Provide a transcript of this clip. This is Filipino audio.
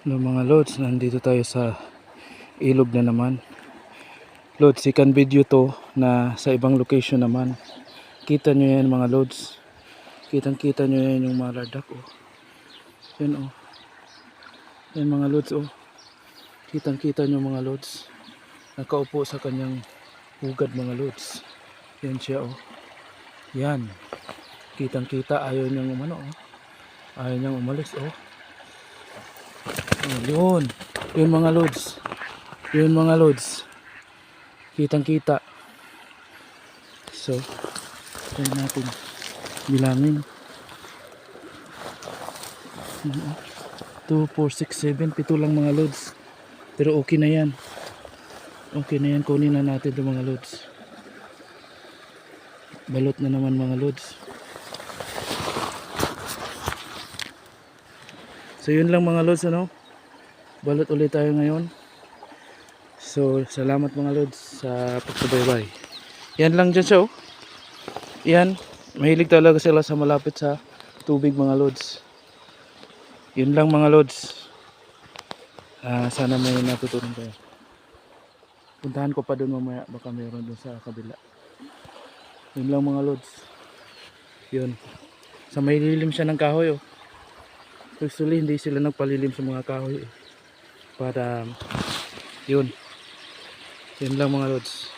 No, mga lods, nandito tayo sa ilog na naman. Lods, second video to na sa ibang location naman. Kita nyo yan mga lods. Kitang kita nyo yan yung mga lardak oh. Yan oh. Yan mga lods oh. Kitang kita nyo mga lods. Nakaupo sa kanyang hugad mga lods. Yan siya oh. Yan. Kitang kita, ayaw niyang umano oh. Ayaw niyang umalis oh. Yun. Yun mga lods. Yun mga lods. Kitang kita. So, ito natin bilangin. 2, 4, 6, 7, 7 lang mga lods. Pero okay na yan. Okay na yan. Kunin na natin ito mga lods. Balot na naman mga lods. So yun lang mga lods ano. Balot ulit tayo ngayon. So salamat mga lods sa pagsubaybay. Yan lang dyan siya oh. Yan. Mahilig talaga sila sa malapit sa tubig mga lods. Yun lang mga lods. Sana may natutunan kayo. Puntahan ko pa doon mamaya. Baka mayroon doon sa kabila. Yun lang mga lods. Yun. Sa may lilim siya ng kahoy oh. Actually hindi sila nagpalilim sa mga kahoy eh. Para yun. Yun lang mga lods.